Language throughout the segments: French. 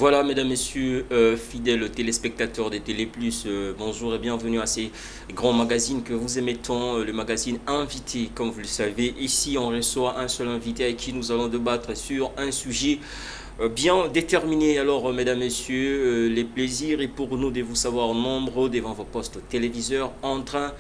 Voilà, mesdames, messieurs, fidèles téléspectateurs de Télé Plus, bonjour et bienvenue à ces grands magazines que vous aimez tant, le magazine Invité. Comme vous le savez, ici on reçoit un seul invité avec qui nous allons débattre sur un sujet bien déterminé. Alors, mesdames, messieurs, les plaisirs et pour nous de vous savoir nombreux devant vos postes téléviseurs en train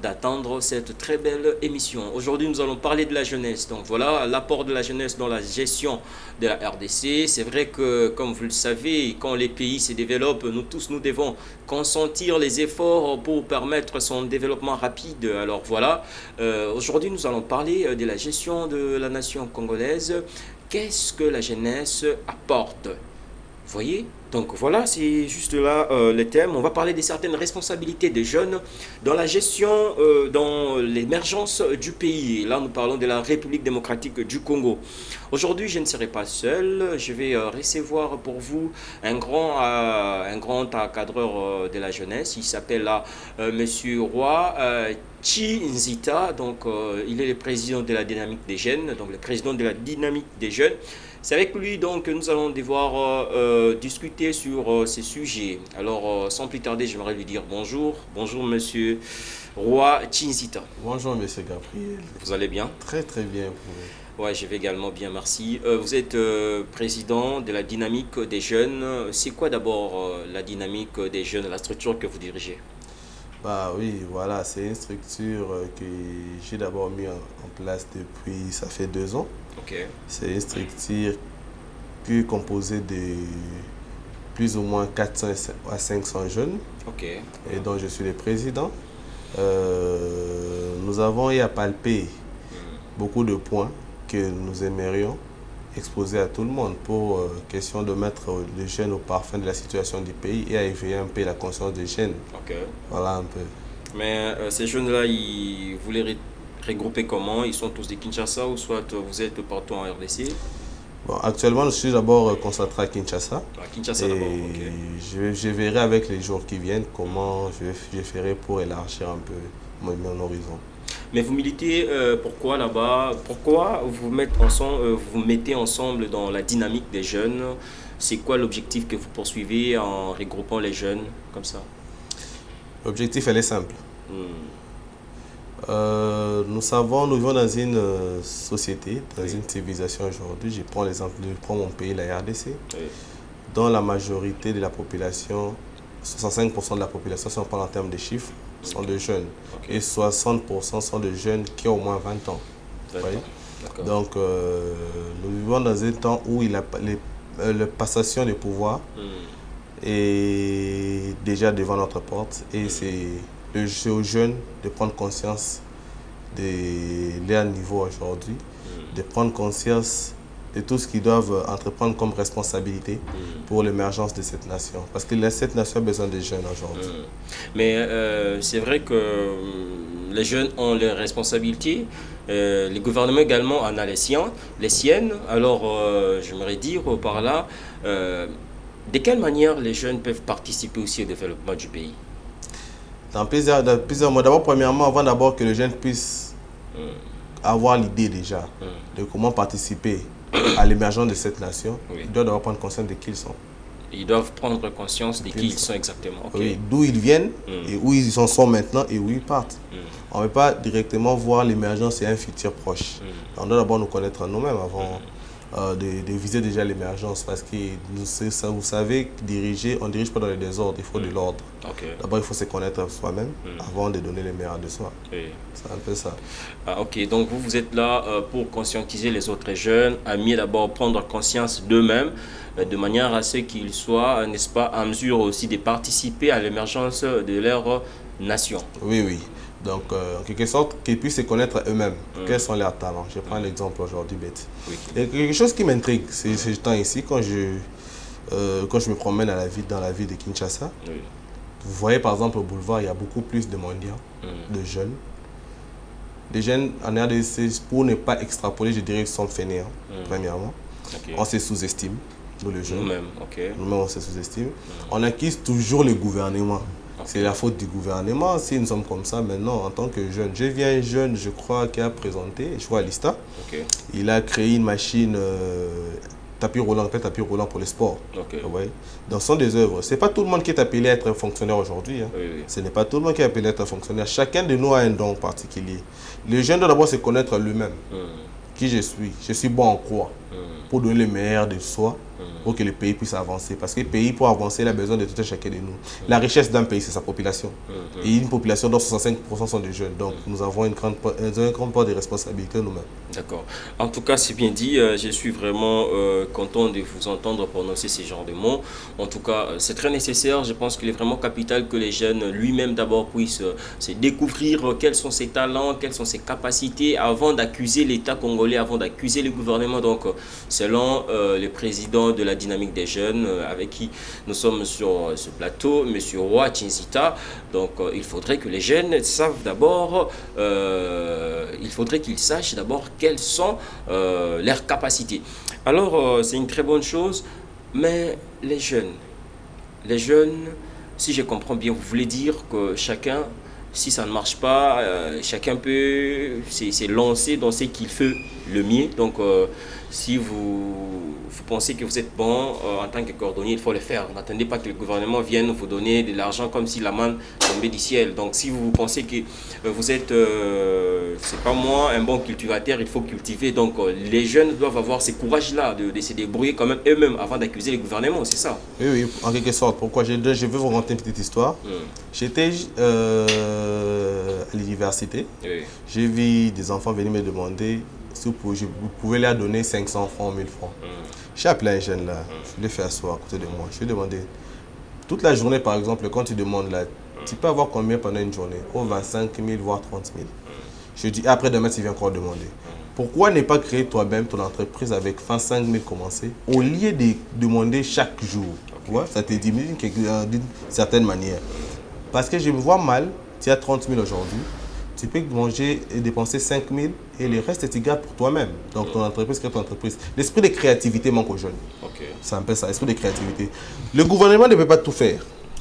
d'attendre cette très belle émission. Aujourd'hui, nous allons parler de la jeunesse. Donc voilà, l'apport de la jeunesse dans la gestion de la RDC. C'est vrai que, comme vous le savez, quand les pays se développent, nous tous, nous devons consentir les efforts pour permettre son développement rapide. Alors voilà, aujourd'hui, nous allons parler de la gestion de la nation congolaise. Qu'est-ce que la jeunesse apporte? Vous voyez? Donc voilà, c'est juste là le thème. On va parler de certaines responsabilités des jeunes dans la gestion, dans l'émergence du pays. Et là, nous parlons de la République démocratique du Congo. Aujourd'hui, je ne serai pas seul. Je vais recevoir pour vous un grand encadreur de la jeunesse. Il s'appelle là Monsieur Roy Nzita. Donc, il est le président de la dynamique des jeunes. Donc, le président de la dynamique des jeunes. C'est avec lui donc que nous allons devoir discuter sur ces sujets. Alors, sans plus tarder, j'aimerais lui dire bonjour. Bonjour, monsieur Roy Nzita. Bonjour, monsieur Gabriel. Vous allez bien? Très, très bien. Ouais, je vais également bien, merci. Vous êtes président de la dynamique des jeunes. C'est quoi d'abord la dynamique des jeunes, la structure que vous dirigez? Bah oui, voilà, c'est une structure que j'ai d'abord mis en place depuis, ça fait 2 ans. Ok. C'est une structure qui est composée de plus ou moins 400 à 500 jeunes. Ok. Et dont je suis le président. Nous avons eu à palper beaucoup de points que nous aimerions exposer à tout le monde pour question de mettre les jeunes au parfum de la situation du pays et à éveiller un peu la conscience des jeunes. Ok. Voilà un peu. Mais ces jeunes-là, vous les regroupez comment? Ils sont tous de Kinshasa ou soit vous êtes partout en RDC? Bon, actuellement, je suis d'abord concentré à Kinshasa. À Kinshasa d'abord, ok. Je verrai avec les jours qui viennent comment je ferai pour élargir un peu mon horizon. Mais vous militez pourquoi là-bas? Pourquoi vous mettez ensemble dans la dynamique des jeunes? C'est quoi l'objectif que vous poursuivez en regroupant les jeunes comme ça? L'objectif, elle est simple. Nous savons, nous vivons dans une société, dans une civilisation aujourd'hui. Je prends l'exemple, je prends mon pays, la RDC, dont la majorité de la population, 65% de la population, si on parle en termes de chiffres, sont de jeunes. Et 60% sont de jeunes qui ont au moins 20 ans. Donc, nous vivons dans un temps où la passation de pouvoir est déjà devant notre porte. Et c'est aux jeunes de prendre conscience de leur niveau aujourd'hui, de prendre conscience de tout ce qu'ils doivent entreprendre comme responsabilité pour l'émergence de cette nation. Parce que cette nation a besoin des jeunes aujourd'hui. Mais c'est vrai que les jeunes ont leurs responsabilités, les gouvernements également en ont les siennes. Alors, j'aimerais dire par là, de quelle manière les jeunes peuvent participer aussi au développement du pays? Dans plusieurs modes. D'abord, premièrement, avant d'abord que les jeunes puissent avoir l'idée déjà de comment participer à l'émergence de cette nation, ils doivent d'abord prendre conscience de qui ils sont. Ils doivent prendre conscience de qui ils sont exactement. Oui, d'où ils viennent et où ils en sont maintenant et où ils partent. On ne peut pas directement voir l'émergence et un futur proche. On doit d'abord nous connaître nous-mêmes avant de viser déjà l'émergence, parce que vous savez, on ne dirige pas dans le désordre, il faut de l'ordre. D'abord, il faut se connaître soi-même avant de donner le meilleur de soi. C'est un peu ça. Ok, donc vous êtes là pour conscientiser les autres jeunes, à mieux d'abord prendre conscience d'eux-mêmes, de manière à ce qu'ils soient, n'est-ce pas, en mesure aussi de participer à l'émergence de leur nation. Oui, oui. Donc, en quelque sorte, qu'ils puissent se connaître eux-mêmes. Quels sont leurs talents? Je prends l'exemple aujourd'hui bête. Et quelque chose qui m'intrigue ces temps ici, quand je me promène dans la ville de Kinshasa, vous voyez par exemple au boulevard, il y a beaucoup plus de mendiants, de jeunes. Des jeunes en RDC, pour ne pas extrapoler, je dirais qu'ils sont fainéants, premièrement. On se sous-estime, nous les jeunes. Nous-mêmes, on se sous-estime. On accuse toujours le gouvernement. C'est la faute du gouvernement si nous sommes comme ça maintenant en tant que jeune. Je viens jeune, je crois, qui a présenté, je vois Lista. Il a créé une machine tapis roulant, tapis roulant pour le sport. Okay. Ouais. Donc, ce sont des œuvres. Ce n'est pas tout le monde qui est appelé à être fonctionnaire aujourd'hui. Hein. Oui. Ce n'est pas tout le monde qui est appelé à être fonctionnaire. Chacun de nous a un don particulier. Le jeune doit d'abord se connaître lui-même. Qui je suis. Je suis bon en quoi? Pour donner le meilleur de soi, pour que le pays puisse avancer. Parce que le pays, pour avancer, il a besoin de tout un chacun de nous. La richesse d'un pays, c'est sa population. Et une population dont 65% sont des jeunes. Donc, nous avons une grande part de responsabilité nous-mêmes. D'accord. En tout cas, c'est bien dit. Je suis vraiment content de vous entendre prononcer ces genres de mots. En tout cas, c'est très nécessaire. Je pense qu'il est vraiment capital que les jeunes lui-même d'abord puissent se découvrir quels sont ses talents, quelles sont ses capacités avant d'accuser l'État congolais, avant d'accuser le gouvernement. Donc, selon le président de la dynamique des jeunes avec qui nous sommes sur ce plateau, M. Roy Tchinzita, donc il faudrait que les jeunes savent d'abord, il faudrait qu'ils sachent d'abord quelles sont leurs capacités. Alors, c'est une très bonne chose, mais les jeunes, si je comprends bien, vous voulez dire que chacun, si ça ne marche pas, chacun peut se lancer dans ce qu'il fait le mieux. Donc, si vous pensez que vous êtes bon en tant que cordonnier, il faut le faire. N'attendez pas que le gouvernement vienne vous donner de l'argent comme si la manne tombait du ciel. Donc, si vous pensez que vous êtes, c'est pas moi, un bon cultivateur, il faut cultiver. Donc, les jeunes doivent avoir ce courage-là de se débrouiller quand même eux-mêmes avant d'accuser le gouvernement, c'est ça? Oui, en quelque sorte. Pourquoi je vais vous raconter une petite histoire. J'étais à l'université. Oui. J'ai vu des enfants venir me demander si vous pouvez leur donner 500 francs, 1000 francs. J'ai appelé un jeune là, je l'ai fait asseoir à côté de moi. Je lui ai demandé, toute la journée par exemple, quand tu demandes là, tu peux avoir combien pendant une journée? Oh, 25 000, voire 30 000. Je lui ai dit, après demain, tu viens encore demander. Pourquoi ne pas créer toi-même ton entreprise avec 25 000 commencer, au lieu de demander chaque jour? Ouais, ça te diminue d'une certaine manière. Parce que je me vois mal, tu as 30 000 aujourd'hui. Tu peux manger et dépenser 5 000 et le reste, tu gardes pour toi-même. Donc, ton entreprise crée ton entreprise. L'esprit de créativité manque aux jeunes. C'est un peu ça, l'esprit de créativité. Le gouvernement ne peut pas tout faire.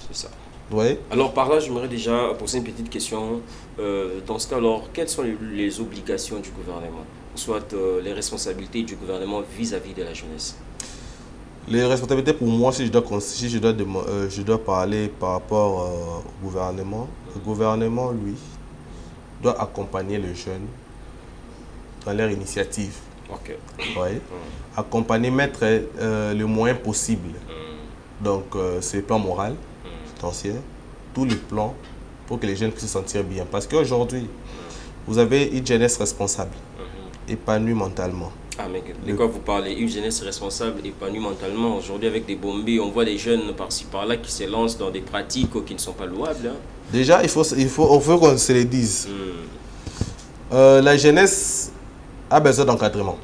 C'est ça. Ouais. Alors, par là, j'aimerais déjà poser une petite question. Dans ce cas, alors, quelles sont les obligations du gouvernement, soit les responsabilités du gouvernement vis-à-vis de la jeunesse? Les responsabilités pour moi, si je dois parler par rapport au gouvernement, le gouvernement, lui, doit accompagner les jeunes dans leur initiative. Ouais. Accompagner, mettre le moyen possible. Donc, c'est le plan moral, financier, tous les plans pour que les jeunes puissent se sentir bien. Parce qu'aujourd'hui, vous avez une jeunesse responsable, épanouie mentalement. Ah, mais de quoi vous parlez? Une jeunesse responsable, épanouie mentalement. Aujourd'hui, avec des bombés, on voit des jeunes par-ci par-là qui se lancent dans des pratiques qui ne sont pas louables. Hein. Déjà, on veut qu'on se le dise. La jeunesse a besoin d'encadrement.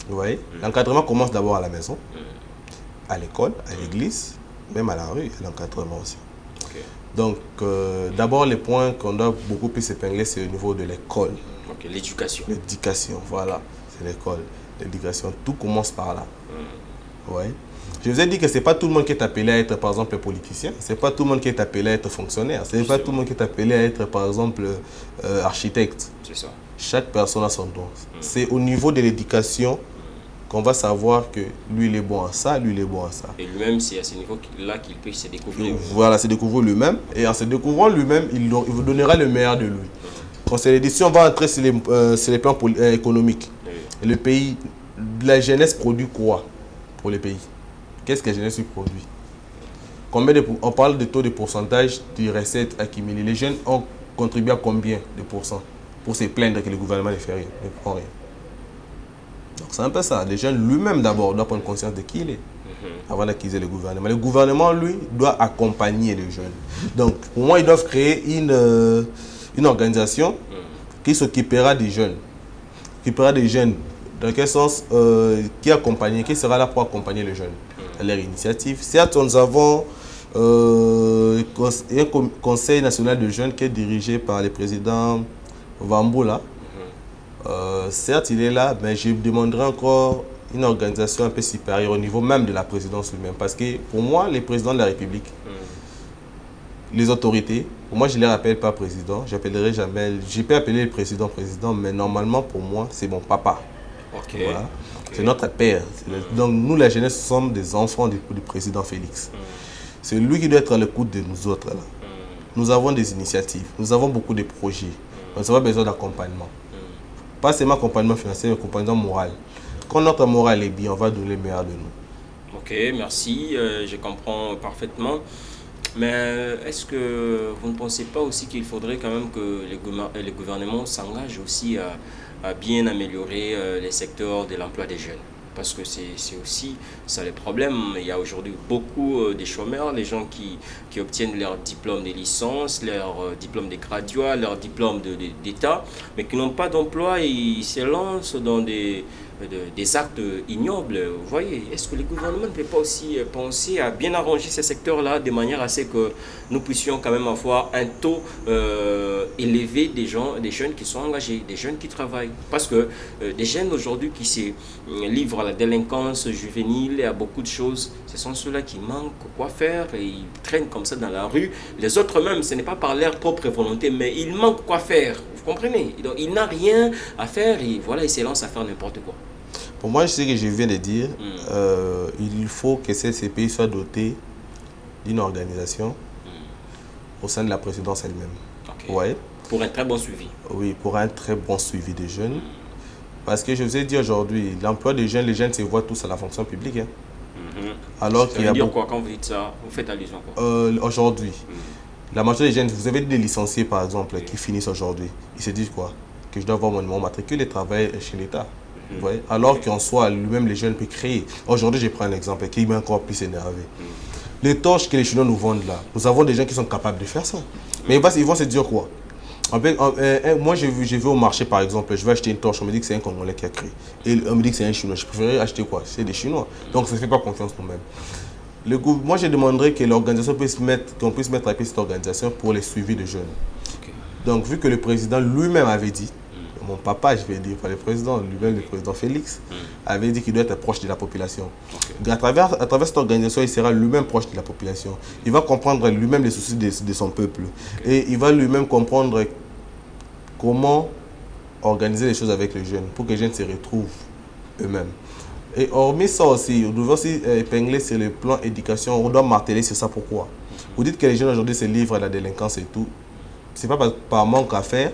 Oui. L'encadrement commence d'abord à la maison, à l'école, à l'église, même à la rue, l'encadrement aussi. Donc, d'abord, les points qu'on doit beaucoup plus épingler, c'est au niveau de l'école. L'éducation. L'éducation, voilà. C'est l'école, l'éducation. Tout commence par là. Ouais. Je vous ai dit que ce n'est pas tout le monde qui est appelé à être, par exemple, politicien. Ce n'est pas tout le monde qui est appelé à être fonctionnaire. Ce n'est pas tout le monde qui est appelé à être, par exemple, architecte. C'est ça. Chaque personne a son don. C'est au niveau de l'éducation qu'on va savoir que lui, il est bon à ça, lui, il est bon à ça. Et lui-même, c'est à ce niveau-là qu'il peut se découvrir. Voilà, se découvrir lui-même. Et en se découvrant lui-même, il vous donnera le meilleur de lui. Quand c'est l'édition, on va entrer sur les plans économiques. Et le pays, la jeunesse produit quoi pour le pays? Qu'est-ce que la jeunesse produit? On parle de taux de pourcentage de recettes accumulées. Les jeunes ont contribué à combien de pourcents pour se plaindre que le gouvernement ne fait rien, ne prend rien? Donc c'est un peu ça. Les jeunes lui-même d'abord doivent prendre conscience de qui il est avant d'accuser le gouvernement. Le gouvernement, lui, doit accompagner les jeunes. Donc pour moi, ils doivent créer une organisation qui s'occupera des jeunes. Dans quel sens? Qui sera là pour accompagner les jeunes à leur initiative. Certes, nous avons un conseil national de jeunes qui est dirigé par le président Wamboula. Certes, il est là, mais je demanderai encore une organisation un peu supérieure au niveau même de la présidence lui-même. Parce que pour moi, les présidents de la République, les autorités, pour moi, je ne les appelle pas président. J'appellerai jamais. Je peux appeler le président, mais normalement, pour moi, c'est mon papa. Voilà. C'est notre père. Donc nous, la jeunesse, sommes des enfants du président Félix. C'est lui qui doit être à l'écoute de nous autres. Là. Nous avons des initiatives, nous avons beaucoup de projets. Nous avons besoin d'accompagnement. Pas seulement accompagnement financier, mais accompagnement moral. Quand notre morale est bien, on va donner le meilleur de nous. Ok, merci, je comprends parfaitement. Mais est-ce que vous ne pensez pas aussi qu'il faudrait quand même que les gouvernements s'engagent aussi à bien améliorer les secteurs de l'emploi des jeunes? Parce que c'est aussi ça le problème. Il y a aujourd'hui beaucoup de chômeurs, les gens qui obtiennent leur diplôme de licence, leur diplôme de graduat, leur diplôme d'État, mais qui n'ont pas d'emploi et ils se lancent dans des actes ignobles. Vous voyez, est-ce que le gouvernement ne peut pas aussi penser à bien arranger ces secteurs-là de manière à ce que nous puissions quand même avoir un taux élevé des jeunes qui sont engagés, des jeunes qui travaillent? Parce que des jeunes aujourd'hui qui se livrent à la délinquance juvénile et à beaucoup de choses, ce sont ceux-là qui manquent quoi faire et ils traînent comme ça dans la rue. Les autres même, ce n'est pas par leur propre volonté, mais ils manquent quoi faire. Vous comprenez? Donc, il n'a rien à faire et voilà, il se lance à faire n'importe quoi. Pour moi, ce que je viens de dire, il faut que ces pays soient dotés d'une organisation au sein de la présidence elle-même. Okay. Ouais. Pour un très bon suivi. Oui, pour un très bon suivi des jeunes. Parce que je vous ai dit aujourd'hui, l'emploi des jeunes, les jeunes se voient tous à la fonction publique. Hein. Alors qu'il y a dire quoi quand vous dites ça? Vous faites allusion à quoi? Aujourd'hui, la majorité des jeunes, vous avez des licenciés par exemple qui finissent aujourd'hui. Ils se disent quoi? Que je dois avoir mon numéro matricule et travailler chez l'État. Vous voyez? Alors qu'en soi, lui-même les jeunes peuvent créer. Aujourd'hui, je prends un exemple qui m'a encore plus énervé. Les torches que les Chinois nous vendent là, nous avons des gens qui sont capables de faire ça. Mais ils vont se dire quoi? Moi, je vais au marché par exemple, je vais acheter une torche, on me dit que c'est un Congolais qui a créé. Et on me dit que c'est un Chinois. Je préférerais acheter quoi? C'est des Chinois. Donc ça ne fait pas confiance nous-mêmes. Moi, je demanderais que l'organisation qu'on puisse mettre à pied cette organisation pour les suivis de jeunes. Okay. Donc, vu que le président lui-même avait dit, mon papa, je vais dire, pas le président, lui-même, le président Félix, avait dit qu'il doit être proche de la population. Okay. À travers cette organisation, il sera lui-même proche de la population. Il va comprendre lui-même les soucis de son peuple. Okay. Et il va lui-même comprendre comment organiser les choses avec les jeunes pour que les jeunes se retrouvent eux-mêmes. Et hormis ça aussi, on doit aussi épingler sur le plan éducation, on doit marteler sur ça. Pourquoi? Vous dites que les jeunes aujourd'hui se livrent à la délinquance et tout. Ce n'est pas par manque à faire,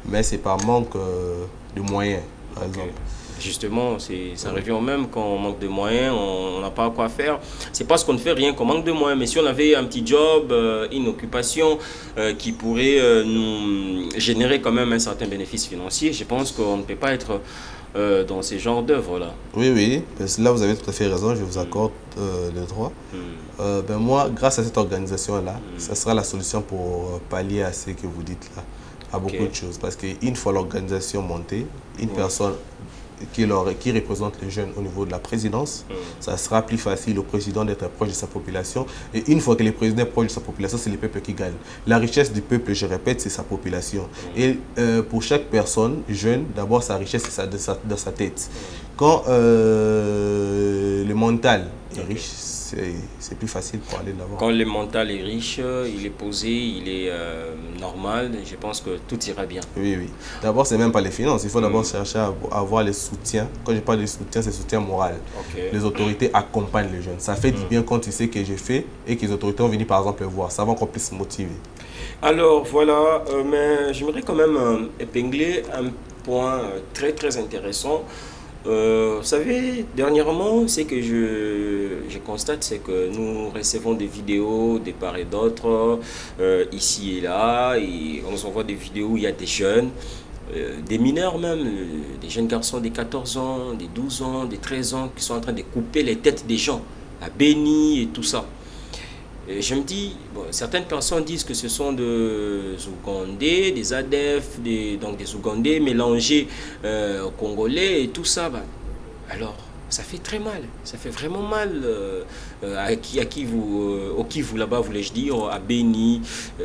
mais c'est par manque de moyens, par exemple. Justement, ça revient au même, quand on manque de moyens, on n'a pas à quoi faire. C'est parce qu'on ne fait rien qu'on manque de moyens. Mais si on avait un petit job, une occupation qui pourrait nous générer quand même un certain bénéfice financier, je pense qu'on ne peut pas être dans ces genres d'œuvres-là. Oui, parce que là vous avez tout à fait raison, je vous accorde le droit. Moi, grâce à cette organisation-là, ça sera la solution pour pallier à ce que vous dites là, à beaucoup de choses. Parce qu'une fois l'organisation montée, une personne qui représente les jeunes au niveau de la présidence, ça sera plus facile au président d'être proche de sa population. Et une fois que le président est proche de sa population, c'est le peuple qui gagne. La richesse du peuple, je répète, c'est sa population. Et pour chaque personne jeune, d'abord sa richesse, c'est dans sa tête. Quand le mental est riche, c'est plus facile pour aller de l'avant. Quand le mental est riche, il est posé, il est normal, je pense que tout ira bien. Oui. D'abord, c'est même pas les finances. Il faut d'abord chercher à avoir les soutiens. Quand je parle de soutien, c'est soutien moral. Les autorités accompagnent les jeunes. Ça fait du bien quand tu sais que j'ai fait et que les autorités ont venu par exemple voir. Ça va encore plus se motiver. Alors voilà, mais j'aimerais quand même épingler un point très très intéressant. Vous savez, dernièrement, ce que je constate, c'est que nous recevons des vidéos de part et d'autre, ici et là, et on nous envoie des vidéos où il y a des jeunes, des mineurs même, des jeunes garçons de 14 ans, des 12 ans, des 13 ans, qui sont en train de couper les têtes des gens, à Béni et tout ça. Et je me dis, certaines personnes disent que ce sont des Ougandais, des ADF, donc des Ougandais mélangés aux Congolais et tout ça. Alors, ça fait très mal, ça fait vraiment mal à qui vous là-bas, voulais-je dire, à Béni.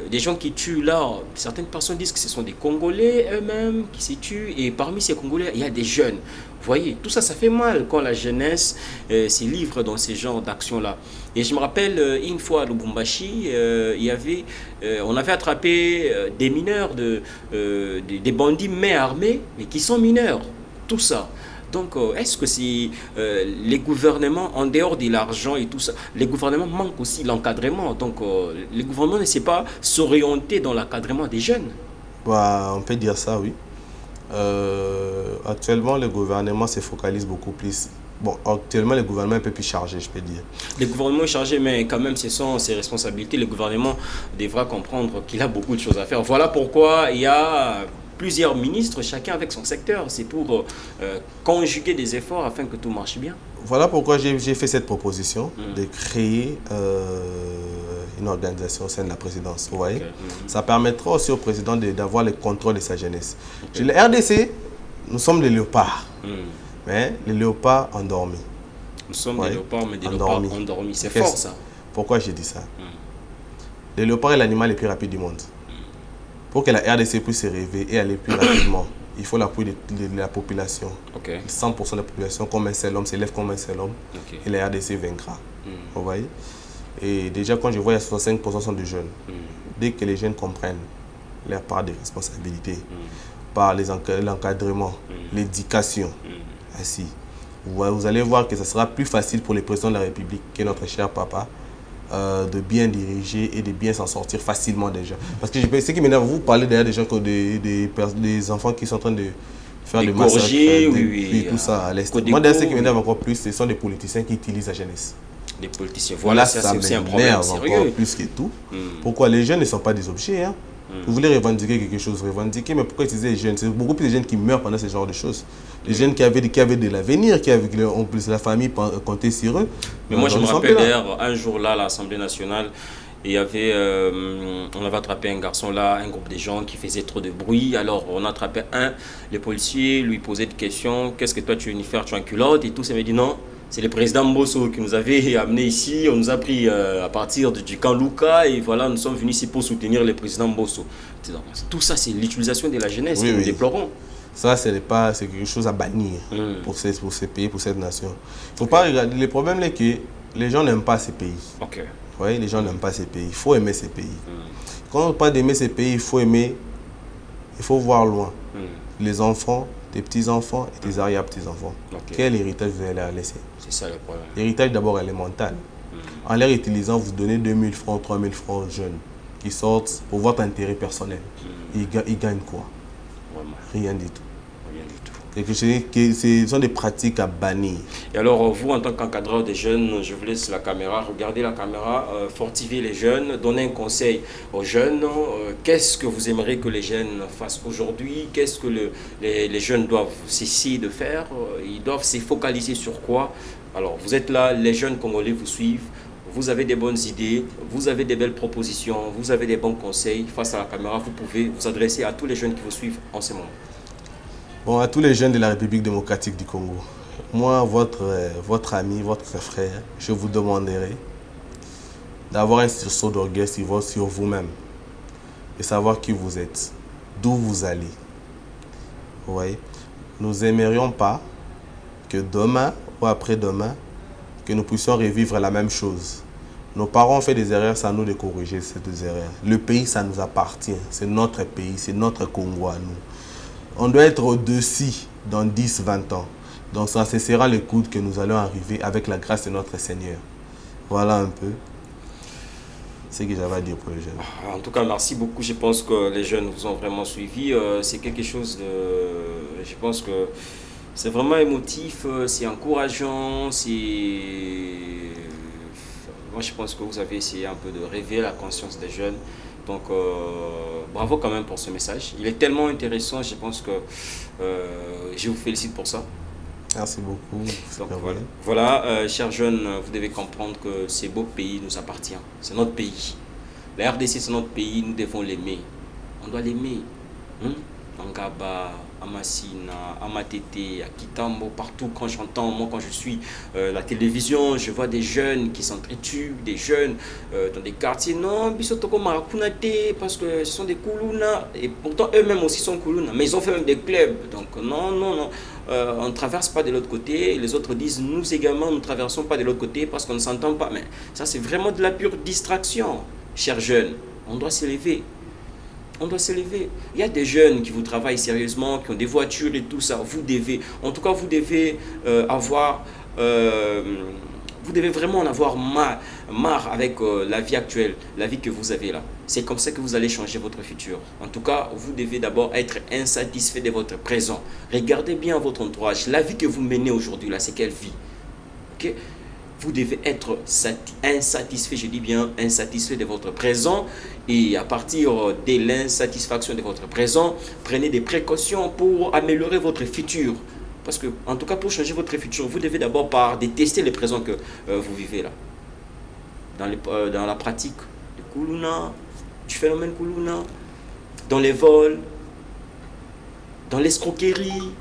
Des gens qui tuent là, certaines personnes disent que ce sont des Congolais eux-mêmes qui se tuent. Et parmi ces Congolais, il y a des jeunes. Vous voyez, tout ça, ça fait mal quand la jeunesse se livre dans ces genres d'actions-là. Et je me rappelle, une fois à Lubumbashi, on avait attrapé des mineurs, des bandits mais armés, mais qui sont mineurs. Tout ça. Donc, est-ce que c'est les gouvernements, en dehors de l'argent et tout ça, les gouvernements manquent aussi l'encadrement. Donc, les gouvernements ne savent pas s'orienter dans l'encadrement des jeunes. Bah, on peut dire ça, oui. Actuellement, le gouvernement se focalise beaucoup plus. Bon, actuellement, le gouvernement est un peu plus chargé, je peux dire. Le gouvernement est chargé, mais quand même, ce sont ses responsabilités. Le gouvernement devra comprendre qu'il a beaucoup de choses à faire. Voilà pourquoi il y a plusieurs ministres, chacun avec son secteur. C'est pour conjuguer des efforts afin que tout marche bien. Voilà pourquoi j'ai fait cette proposition de créer une organisation au sein de la présidence. Vous voyez, ça permettra aussi au président d'avoir le contrôle de sa jeunesse. Le RDC, nous sommes les léopards, mais les léopards endormis. Nous sommes des léopards, mais des léopards endormis. C'est fort ça. Pourquoi j'ai dit ça? Le léopard est l'animal le plus rapide du monde. Pour que la RDC puisse se réveiller et aller plus rapidement, il faut l'appui de la population. 100% de la population, comme un seul homme, s'élève comme un seul homme, et la RDC vaincra. Vous voyez? Et déjà, quand je vois, il y a 65% sont de jeunes. Dès que les jeunes comprennent leur part de responsabilité, par l'encadrement, l'éducation, ainsi, vous allez voir que ce sera plus facile pour les présidents de la République que notre cher papa de bien diriger et de bien s'en sortir facilement déjà. Parce que ce qui m'énerve, vous parlez d'ailleurs des gens, des enfants qui sont en train de faire des massacres, tout ça à l'Est. Moi d'ailleurs, ce qui m'énerve encore plus, ce sont des politiciens qui utilisent la jeunesse. Les politiciens, voilà, ça c'est un problème sérieux. Encore plus que tout. Pourquoi les jeunes ne sont pas des objets, hein? Vous voulez revendiquer quelque chose, revendiquer, mais pourquoi utiliser les jeunes? C'est beaucoup plus de jeunes qui meurent pendant ce genre de choses. Les jeunes qui avaient de l'avenir, qui avaient en plus la famille compter sur eux. Mais moi je me rappelle d'ailleurs, un jour là, à l'Assemblée nationale, il y avait, on avait attrapé un garçon là, un groupe de gens qui faisaient trop de bruit. Alors on a attrapé les policiers lui posaient des questions. Qu'est-ce que toi tu veux venir faire? Tu as un culotte et tout. Ça m'a dit non. C'est le président Mbosso qui nous avait amenés ici. On nous a pris à partir du camp Luka et voilà, nous sommes venus ici pour soutenir le président Mbosso. Tout ça, c'est l'utilisation de la jeunesse que nous déplorons. Ça, c'est quelque chose à bannir pour ces pays, pour cette nation. Faut pas regarder. Le problème est que les gens n'aiment pas ces pays. Oui, les gens n'aiment pas ces pays. Il faut aimer ces pays. Quand on parle d'aimer ces pays, il faut voir loin. Les enfants, tes petits-enfants et tes arrière-petits-enfants. Quel héritage vous allez leur laisser? C'est ça le problème. L'héritage d'abord, elle est mentale. En les utilisant, vous donnez 2000 francs, 3000 francs aux jeunes qui sortent pour votre intérêt personnel. Ils gagnent quoi? Rien du tout. Ce sont des pratiques à bannir. Et alors, vous, en tant qu'encadreur des jeunes, je vous laisse la caméra, regardez la caméra, fortifiez les jeunes, donnez un conseil aux jeunes. Qu'est-ce que vous aimeriez que les jeunes fassent aujourd'hui? Qu'est-ce que les jeunes doivent cesser de faire? Ils doivent se focaliser sur quoi? Alors, vous êtes là, les jeunes Congolais vous suivent. Vous avez des bonnes idées, vous avez des belles propositions, vous avez des bons conseils. Face à la caméra, vous pouvez vous adresser à tous les jeunes qui vous suivent en ce moment. Bon, à tous les jeunes de la République démocratique du Congo, moi, votre ami, votre frère, je vous demanderai d'avoir un sursaut d'orgueil sur vous-même, de savoir qui vous êtes, d'où vous allez. Vous voyez, nous n'aimerions pas que demain ou après-demain, que nous puissions revivre la même chose. Nos parents ont fait des erreurs, c'est à nous de corriger ces erreurs. Le pays, ça nous appartient, c'est notre pays, c'est notre Congo à nous. On doit être au-dessus dans 10, 20 ans. Donc ça, ce sera le coup que nous allons arriver avec la grâce de notre Seigneur. Voilà un peu ce que j'avais à dire pour les jeunes. En tout cas, merci beaucoup. Je pense que les jeunes vous ont vraiment suivi. C'est quelque chose de... Je pense que c'est vraiment émotif, c'est encourageant, Moi, je pense que vous avez essayé un peu de réveiller la conscience des jeunes. Donc, bravo quand même pour ce message. Il est tellement intéressant, je pense que je vous félicite pour ça. Merci beaucoup. Donc, voilà, chers jeunes, vous devez comprendre que ce beau pays nous appartient. C'est notre pays. La RDC, c'est notre pays, nous devons l'aimer. On doit l'aimer. Ngaba, à Massina, à Matete, à Kitambo, partout quand j'entends, moi quand je suis la télévision, je vois des jeunes qui s'entretuent, des jeunes dans des quartiers, non, Bisotoko Marakunate, parce que ce sont des Koulouna, et pourtant eux-mêmes aussi sont Koulouna, mais ils ont fait même des clubs, donc non, on ne traverse pas de l'autre côté, les autres disent, nous également, nous ne traversons pas de l'autre côté parce qu'on ne s'entend pas, mais ça c'est vraiment de la pure distraction, chers jeunes, on doit s'élever. On doit s'élever. Il y a des jeunes qui vous travaillent sérieusement, qui ont des voitures et tout ça. Vous devez, en tout cas, vous devez avoir... vous devez vraiment en avoir marre avec la vie actuelle, la vie que vous avez là. C'est comme ça que vous allez changer votre futur. En tout cas, vous devez d'abord être insatisfait de votre présent. Regardez bien votre entourage. La vie que vous menez aujourd'hui là, c'est quelle vie? Okay? Vous devez être insatisfait, je dis bien insatisfait de votre présent. Et à partir de l'insatisfaction de votre présent, prenez des précautions pour améliorer votre futur. Parce que, en tout cas, pour changer votre futur, vous devez d'abord détester le présent que vous vivez là. Dans la pratique du Kuluna, du phénomène Kuluna, dans les vols, dans l'escroquerie,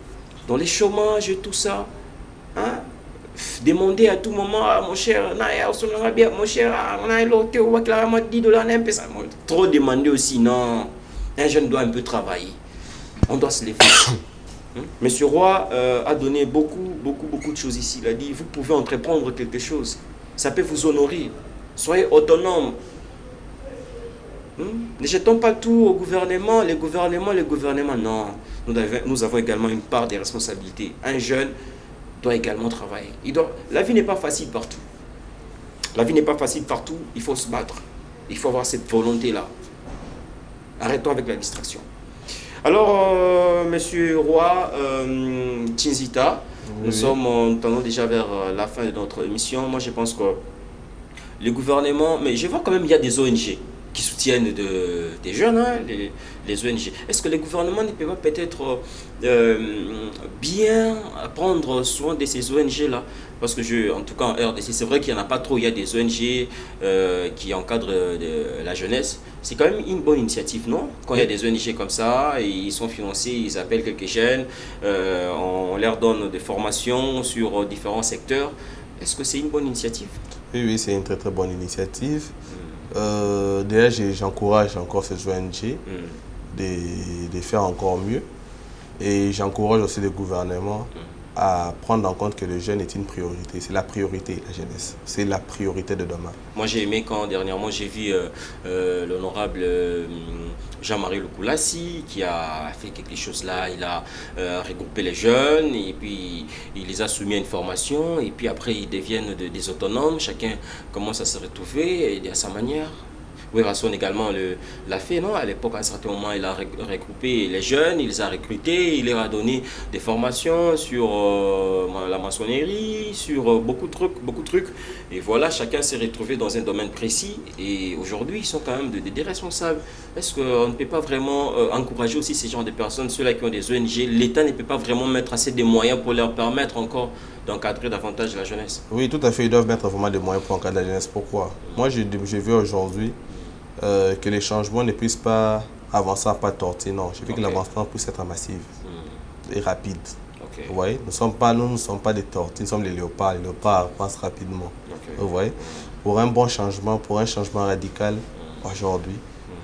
dans les chômages et tout ça. Hein? Demander à tout moment, mon cher, mon cher, on a l'autre, on va 10 $, trop demander aussi, non. Un jeune doit un peu travailler. On doit se lever. Monsieur Roy a donné beaucoup de choses ici. Il a dit, vous pouvez entreprendre quelque chose. Ça peut vous honorer. Soyez autonome. Ne jetons pas tout au gouvernement. Les gouvernements, non. Nous avons également une part des responsabilités. Un jeune doit également travailler. La vie n'est pas facile partout. La vie n'est pas facile partout. Il faut se battre. Il faut avoir cette volonté-là. Arrêtons avec la distraction. Alors, Monsieur Roy, Tchinzita, nous sommes tendons déjà vers la fin de notre émission. Moi, je pense que le gouvernement, mais je vois quand même il y a des ONG qui soutiennent des jeunes, hein, les ONG. Est-ce que le gouvernement ne peut pas peut-être bien prendre soin de ces ONG-là? Parce que en tout cas en RDC, c'est vrai qu'il n'y en a pas trop. Il y a des ONG qui encadrent la jeunesse. C'est quand même une bonne initiative, non? Quand il y a des ONG comme ça, et ils sont financés, ils appellent quelques jeunes, on leur donne des formations sur différents secteurs. Est-ce que c'est une bonne initiative? Oui, c'est une très bonne initiative. Déjà, j'encourage encore ces ONG de faire encore mieux. Et j'encourage aussi le gouvernement à prendre en compte que le jeune est une priorité. C'est la priorité, la jeunesse. C'est la priorité de demain. Moi, j'ai aimé quand dernièrement j'ai vu l'honorable Jean-Marie Lukulassi qui a fait quelque chose là. Il a regroupé les jeunes et puis il les a soumis à une formation. Et puis après, ils deviennent des autonomes. Chacun commence à se retrouver et à sa manière. Werason également l'a fait, non? À l'époque, à un certain moment, il a regroupé les jeunes, il les a recrutés, il leur a donné des formations sur la maçonnerie, sur beaucoup de trucs. Et voilà, chacun s'est retrouvé dans un domaine précis. Et aujourd'hui, ils sont quand même des responsables. Est-ce qu'on ne peut pas vraiment encourager aussi ces genres de personnes, ceux-là qui ont des ONG? L'État ne peut pas vraiment mettre assez de moyens pour leur permettre encore d'encadrer davantage la jeunesse? Oui, tout à fait. Ils doivent mettre vraiment des moyens pour encadrer la jeunesse. Pourquoi? Moi, je veux aujourd'hui que les changements ne puissent pas avancer à pas tortiller. Non, je veux que l'avancement puisse être massif et rapide. Vous voyez, nous ne sommes pas des tortilles, nous sommes les léopards. Les léopards avancent rapidement. Vous voyez, pour un bon changement, pour un changement radical, aujourd'hui,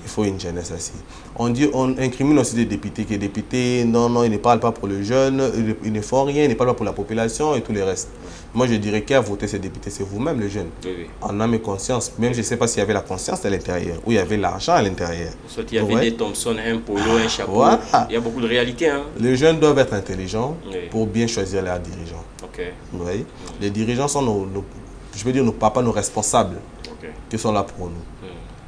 il faut une jeunesse assise. On incrimine aussi des députés, que les députés, non, ils ne parlent pas pour les jeunes, ils ne font rien, ils ne parlent pas pour la population et tout le reste. Moi, je dirais qui a voté ces députés, c'est vous-même, les jeunes. Oui. En âme et conscience. Même je ne sais pas s'il y avait la conscience à l'intérieur ou il y avait l'argent à l'intérieur. Soit il y avait des Thompson, un polo, un chapeau. Voilà. Il y a beaucoup de réalité. Hein? Les jeunes doivent être intelligents pour bien choisir leurs dirigeants. Vous voyez? Les dirigeants sont nos papas, nos responsables qui sont là pour nous.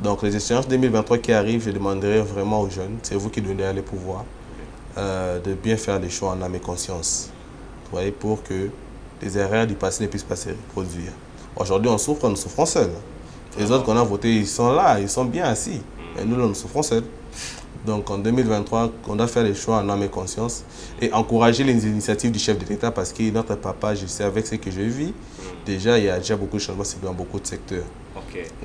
Donc les échéances 2023 qui arrivent, je demanderai vraiment aux jeunes, c'est vous qui donnez les pouvoirs, de bien faire des choix en âme et conscience. Vous voyez, pour que les erreurs du passé ne puissent pas se reproduire. Aujourd'hui, on souffre, nous souffrons seuls. Les autres qu'on a votés, ils sont là, ils sont bien assis. Et nous, nous souffrons seuls. Donc en 2023, on doit faire les choix en âme et conscience et encourager les initiatives du chef de l'État parce que notre papa, je sais avec ce que je vis, déjà il y a déjà beaucoup de changements dans beaucoup de secteurs.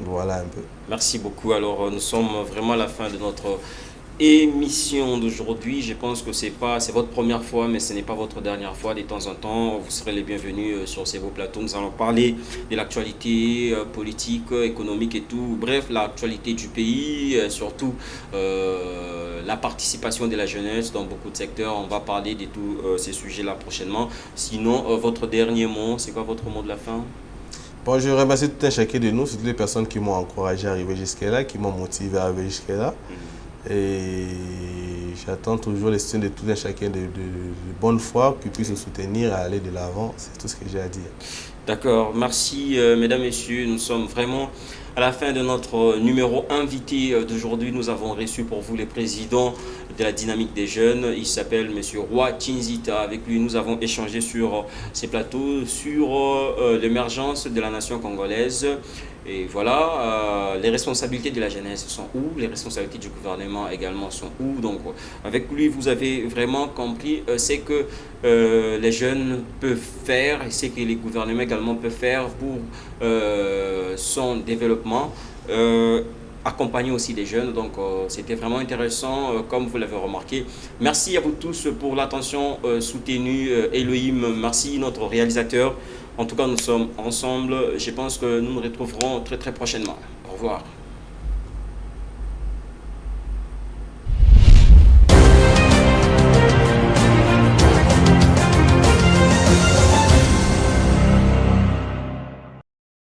Voilà un peu. Merci beaucoup. Alors nous sommes vraiment à la fin de notre émission d'aujourd'hui. Je pense que c'est votre première fois, mais ce n'est pas votre dernière fois. De temps en temps, vous serez les bienvenus sur ces beaux plateaux. Nous allons parler de l'actualité politique, économique et tout. Bref, l'actualité du pays, surtout la participation de la jeunesse dans beaucoup de secteurs. On va parler de tous ces sujets-là prochainement. Sinon, votre dernier mot, c'est quoi votre mot de la fin? Bon, je remercie tout un chacun de nous, toutes les personnes qui m'ont encouragé à arriver jusqu'à là, qui m'ont motivé à arriver jusqu'à là. Et j'attends toujours les soutiens de tout un chacun de bonne foi qui puisse se soutenir et aller de l'avant. C'est tout ce que j'ai à dire. D'accord, merci mesdames, messieurs. Nous sommes vraiment à la fin de notre numéro invité d'aujourd'hui. Nous avons reçu pour vous le président de la dynamique des jeunes. Il s'appelle Monsieur Roy Tchinzita. Avec lui, nous avons échangé sur ces plateaux, sur l'émergence de la nation congolaise. Et voilà, les responsabilités de la jeunesse sont où? Les responsabilités du gouvernement également sont où? Donc, avec lui, vous avez vraiment compris ce que les jeunes peuvent faire et ce que les gouvernements également peuvent faire pour son développement. Accompagner aussi des jeunes. Donc, c'était vraiment intéressant, comme vous l'avez remarqué. Merci à vous tous pour l'attention soutenue. Elohim, merci notre réalisateur. En tout cas, nous sommes ensemble. Je pense que nous nous retrouverons très très prochainement. Au revoir.